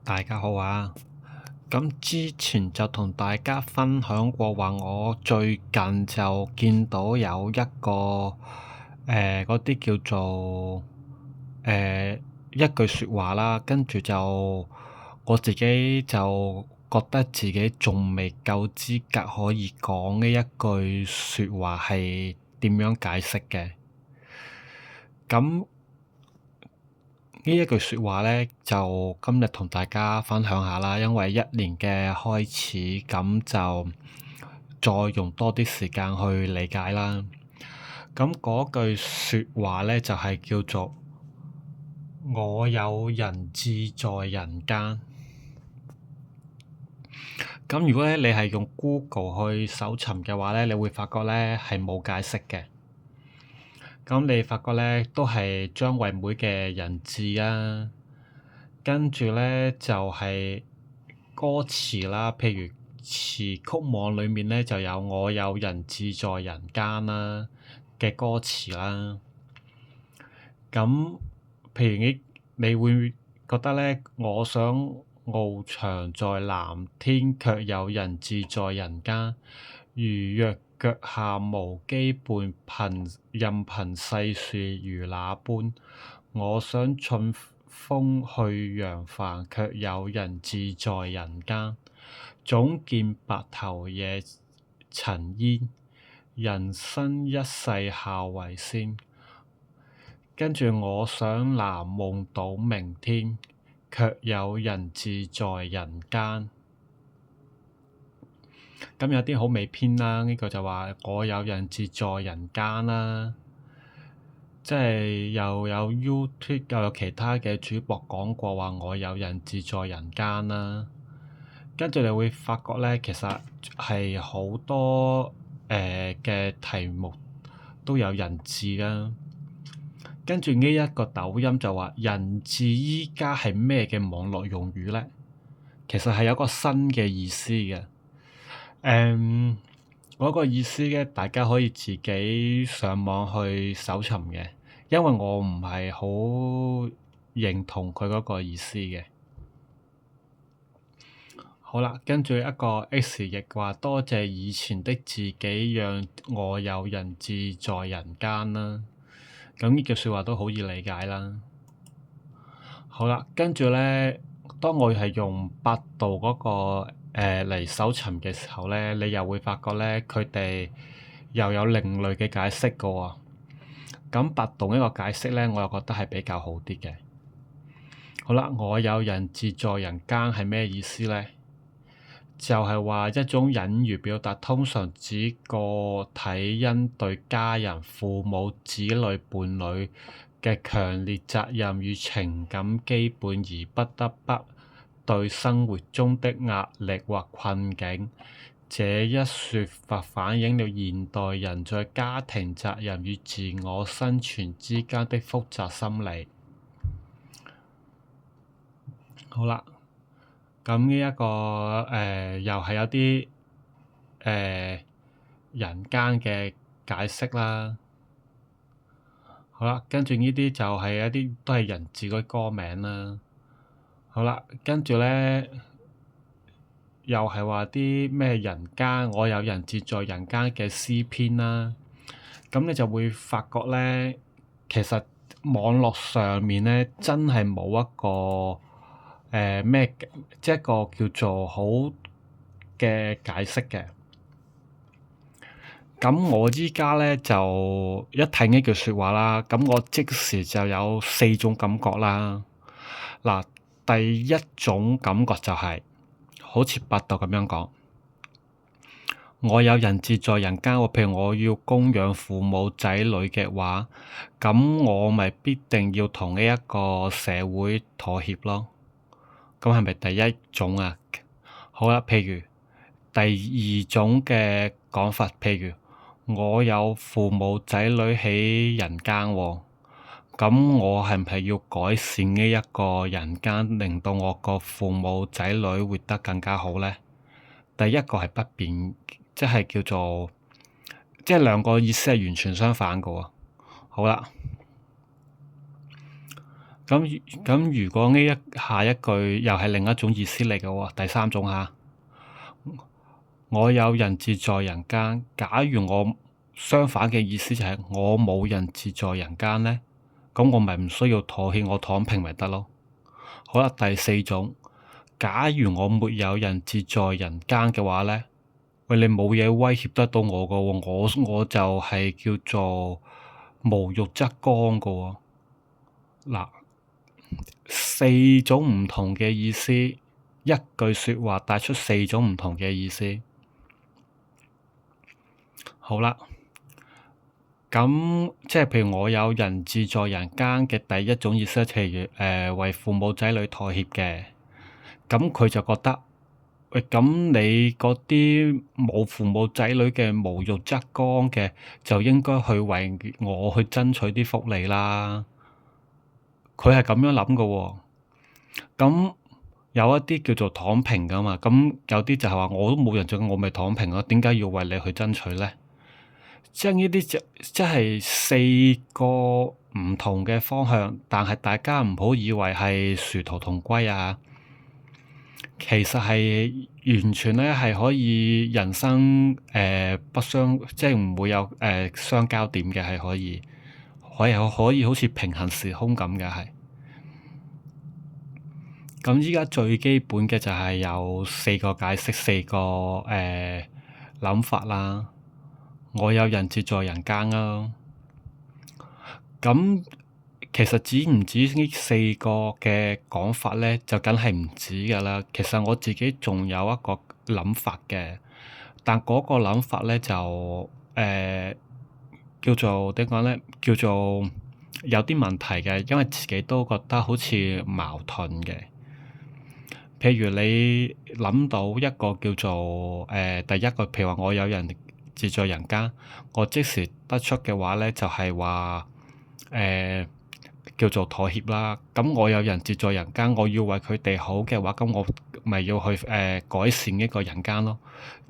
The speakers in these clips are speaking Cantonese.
大家好啊！咁之前就同大家分享過話，我最近就見到有一個嗰啲叫做一句説話啦，跟住就我自己就覺得自己仲未夠資格可以講呢一句説話係點樣解釋嘅。咁呢一句説話咧，就今日同大家分享下啦。因為一年嘅開始，咁就再用多啲時間去理解啦。咁嗰句説話咧，就係叫做我有人志在人間。咁如果咧你係用 Google 去搜尋嘅話咧，你會發覺咧係冇解釋嘅。咁你發覺咧都係張惠妹嘅人志啊。跟住咧就係歌詞啦，譬如詞曲網裏面咧就有我有人志在人間啦嘅歌詞啦。咁譬如你會覺得咧，我想翱翔在藍天，卻有人志在人間。如若腳下無羈絆，任憑世事如那般。我想順風去揚帆，卻有人志在人間。總見白頭夜塵煙，人生一世孝為先。跟住我想南夢到明天，卻有人志在人間。咁有啲好美篇啦，呢個就話我有人志在人間啦，即係又有 YouTube 又有其他嘅主播講過話我有人志在人間啦。跟住你會發覺咧，其實係好多嘅題目都有人志啦。跟住呢一個抖音就話人志依家係咩嘅網絡用語咧？其實係有個新嘅意思嘅。嗰個意思咧，大家可以自己上網去搜尋嘅，因為我唔係好認同佢嗰個意思嘅。好啦，跟住一個 X 亦話多謝以前的自己，讓我有人志在人間啦。咁呢句説話都好易理解啦。好啦，跟住咧，當我係用百度嗰個嚟搜尋嘅時候咧，你又會發覺咧，佢哋又有另類嘅解釋嘅喎。咁百度呢個解釋咧，我又覺得係比較好啲嘅。好啦，我有人志在人間係咩意思咧？就係話一種隱喻表達，通常指個體因對家人、父母、子女、伴侶嘅強烈責任與情感羈絆，而不得不對生活中的壓力或困境。這一說法反映了現代人在家庭責任與自我生存之間的複雜心理。好啦。咁呢一個又係有啲人間嘅解釋啦。好啦，跟住呢啲就係一啲都係人志嗰啲歌名啦。好啦，跟住咧又係話啲咩人間，我有人志在人間嘅詩篇啦。咁你就會發覺咧，其實網絡上面咧真係冇一個咩即係一個叫做好嘅解釋嘅。咁我依家咧就一睇呢句説話啦，咁我即時就有4種感覺啦。嗱，第一種感覺就係好似百度咁樣講，我有人志在人間喎。譬如我要供養父母仔女嘅話，咁我咪必定要同呢一個社會妥協咯。咁係咪第一種啊？好啦，譬如第二種嘅講法，譬如我有父母仔女喺人間喎，咁我係唔係要改善呢一個人間，令到我個父母仔女活得更加好咧？第一個係不變，即係叫做，即係兩個意思係完全相反嘅喎。好啦。咁如果下一句又係另一種意思嚟嘅喎，第三種嚇，我有人質在人間。假如我相反嘅意思就係我冇人質在人間咧，咁我咪唔需要妥協，我躺平咪得咯。好啦，第四種，假如我沒有人質在人間嘅話咧，喂，你冇嘢威脅得到我嘅喎，我就係叫做無欲則剛嘅喎。嗱，四種唔同嘅意思，一句説話帶出四種唔同嘅意思。好啦，咁即係譬如我有人質在人間嘅第一種意思，譬如為父母仔女妥協嘅，咁佢就覺得，喂，咁你嗰啲冇父母仔女嘅無欲則剛嘅，就應該去為我去爭取啲福利啦。佢係咁樣諗嘅喎。咁有一啲叫做躺平噶嘛，咁有啲就係話我都冇人做，我咪躺平咯。點解要為你去爭取咧？即係呢啲即係四個唔同嘅方向，但係大家唔好以為係殊途同歸啊！其實係完全咧係可以人生不相，即係唔會有相交點嘅，係可以好似平行時空咁嘅係。咁依家最基本嘅就係有四個解釋，四個諗法啦。我有人質在人間啦。咁其實止唔止呢四個嘅講法咧，就梗係唔止㗎啦。其實我自己仲有一個諗法嘅，但嗰個諗法咧就叫做點講咧？叫做有啲問題嘅，因為自己都覺得好似矛盾嘅。譬如你諗到一個叫做第一個，譬如話我有人質在人間，我即時得出嘅話咧，就係話叫做妥協啦。咁我有人質在人間，我要為佢哋好嘅話，咁我咪要去改善呢個人間咯。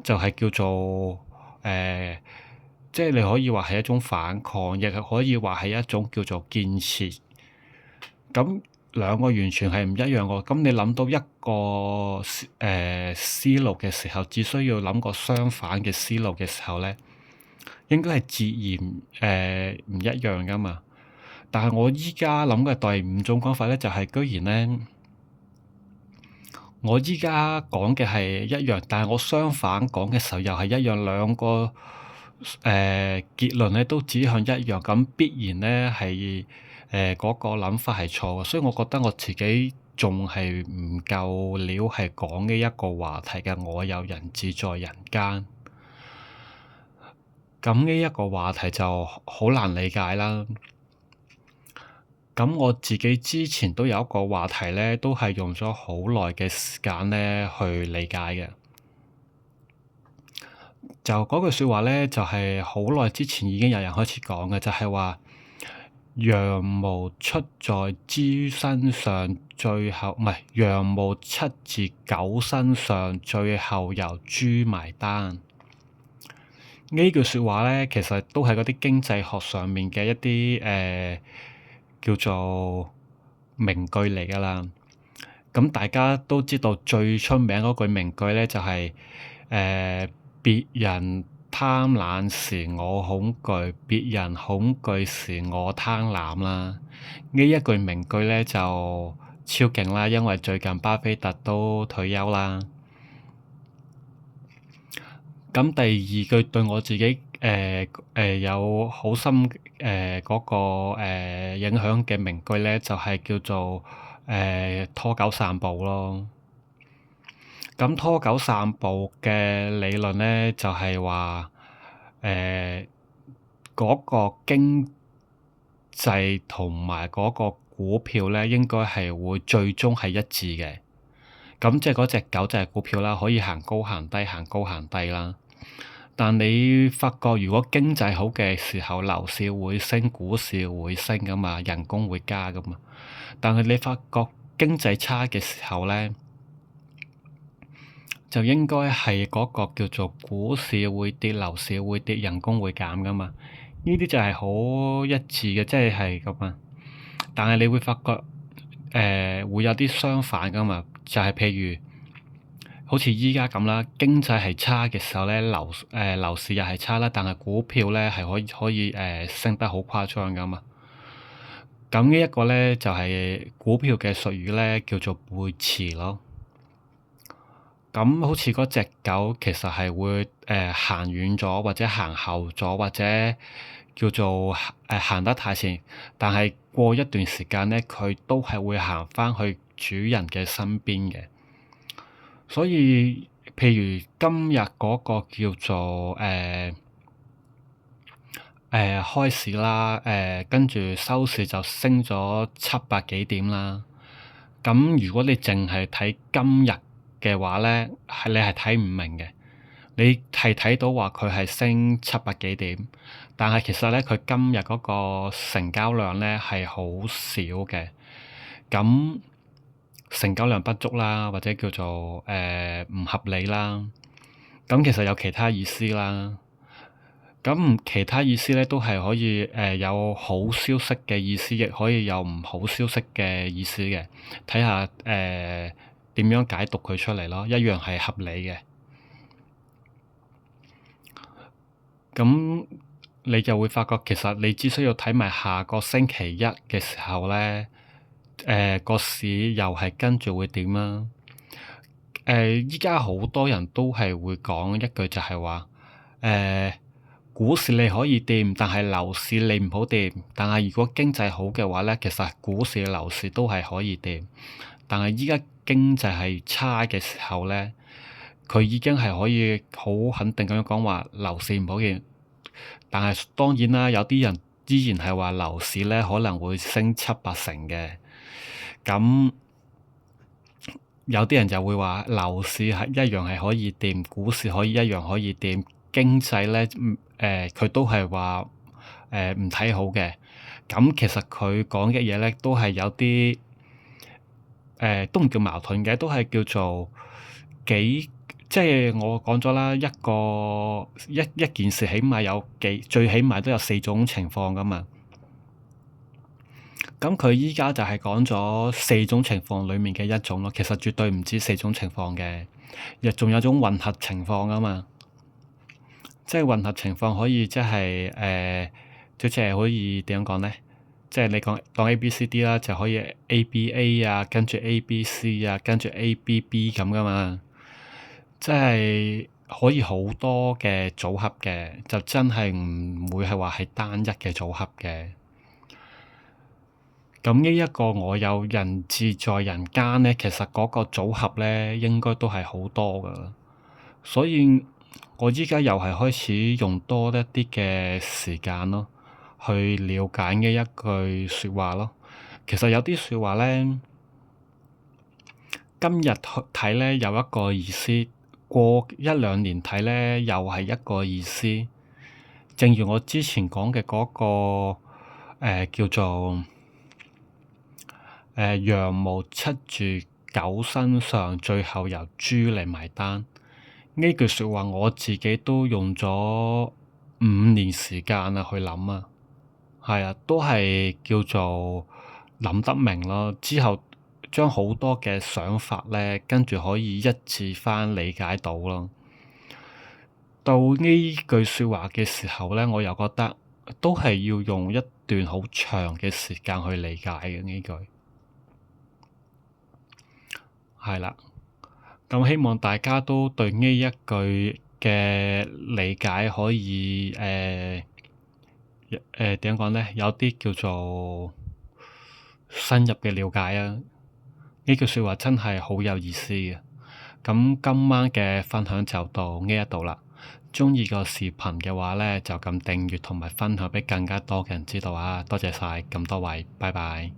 就係叫做即係你可以話係一種反抗，亦係可以話係一種叫做建設。咁兩個完全係唔一樣喎。咁你諗到一個思路嘅時候，只需要諗個相反嘅思路嘅時候咧，應該係自然唔一樣噶嘛。但係我依家諗嘅第五種講法咧，就係居然咧，我依家講嘅係一樣，但係我相反講嘅時候又係一樣，兩個結論咧都指向一樣，咁必然咧係嗰個諗法係錯嘅，所以我覺得我自己仲係唔夠料係講呢一個話題嘅。我有人質在人間，咁呢一個話題就好難理解啦。咁我自己之前都有一個話題咧，都係用咗好耐嘅時間咧去理解嘅。就嗰句説話咧，就係好耐之前已經有人開始講嘅，就係話羊毛出在豬身上，最後唔係羊毛出自狗身上，最後由豬埋單。呢句説話咧，其實都係嗰啲經濟學上面嘅一啲叫做名句嚟㗎啦。咁大家都知道最出名嗰句名句咧，就係別人貪婪時我恐懼，別人恐懼時我貪婪啦。呢一句名句咧就超勁啦，因為最近巴菲特都退休啦。咁第二句對我自己有好深嗰個影響嘅名句咧，就係叫做拖狗散步咯。咁拖狗散步嘅理論咧，就係話嗰個經濟同埋嗰個股票咧，應該係會最終係一致嘅。咁即係嗰隻狗就係股票啦，可以行高行低，行高行低啦。但你發覺如果經濟好嘅時候，樓市會升，股市會升噶嘛，人工會加噶嘛。但係你發覺經濟差嘅時候咧，就應該係嗰個叫做股市會跌，樓市會跌，人工會減噶嘛。呢啲就係好一致嘅，即係咁啊。但係你會發覺會有啲相反噶嘛，就係譬如好似依家咁啦，經濟係差嘅時候咧，樓市又係差啦，但係股票咧係可以升得好誇張噶嘛。咁呢一個咧就係股票嘅術語咧，叫做背馳咯。咁好似嗰隻狗其實係會行遠咗，或者行後咗，或者叫做行得太前，但係過一段時間咧，佢都係會行返去主人嘅身邊嘅。所以譬如今日嗰個叫做開市啦，跟住收市就升咗700幾點啦。咁如果你淨係睇今日嘅話咧，你係睇唔明嘅。你係睇到話佢係升700幾點，但係其實咧佢今日嗰個成交量咧係好少嘅。咁成交量不足啦，或者叫做唔合理啦。咁其實有其他意思啦。咁其他意思咧都係可以有好消息嘅意思，亦可以有唔好消息嘅意思嘅。睇下點樣解讀佢出嚟咯，一樣係合理嘅。咁你就會發覺其實你只需要睇埋下個星期一嘅時候咧，個市又係跟住會點啦。依家好多人都係會講一句就係話股市你可以掂，但係樓市你唔好掂。但係如果經濟好嘅話咧，其實股市、樓市都係可以掂。但係依家經濟係差嘅時候咧，佢已經係可以好肯定咁樣講話樓市唔好掂。但係當然啦，有啲人依然係話樓市咧可能會升7、8成嘅。咁有啲人就會話樓市係一樣係可以掂，股市一樣可以掂。經濟咧，佢都係話唔睇好嘅。咁其實佢講嘅嘢咧，都係有啲都唔叫矛盾嘅，都係叫做即係我講咗啦，一件事起碼最起碼都有4種情況噶嘛。咁佢依家就係講咗4種情況裡面嘅一種咯，其實絕對唔止4種情況嘅，亦仲有種混合情況噶嘛。即係混合情況可以即係可以點樣講咧？即係你當 A、B、C、D 啦，就可以 A、B、A 啊，跟住 A、B、C 啊，跟住 A、B、B 咁噶嘛。即係可以好多嘅組合嘅，就真係唔會係話係單一嘅組合嘅。咁呢一個我有人質在人間咧，其實嗰個組合咧應該都係好多噶，所以我依家又係開始用多一啲嘅時間咯，去了解呢一句説話咯。其實有啲説話咧，今日睇咧有一個意思，過1-2年睇咧又係一個意思。正如我之前講嘅嗰個叫做羊毛出住狗身上，最後由豬嚟埋單。呢句説話我自己都用咗5年時間去諗啊，係啊，都係叫做諗得明咯。之後將好多嘅想法咧，跟住可以一致翻理解到咯。到呢句説話嘅時候咧，我又覺得都係要用一段好長嘅時間去理解嘅呢句。係啦，咁希望大家都對呢一句嘅理解可以點講咧？有啲叫做深入嘅了解啊！呢句説話真係好有意思嘅。咁今晚嘅分享就到呢一度啦。鍾意個視頻嘅話咧，就撳訂閱同埋分享畀更加多嘅人知道啊！多謝晒咁多位，拜拜。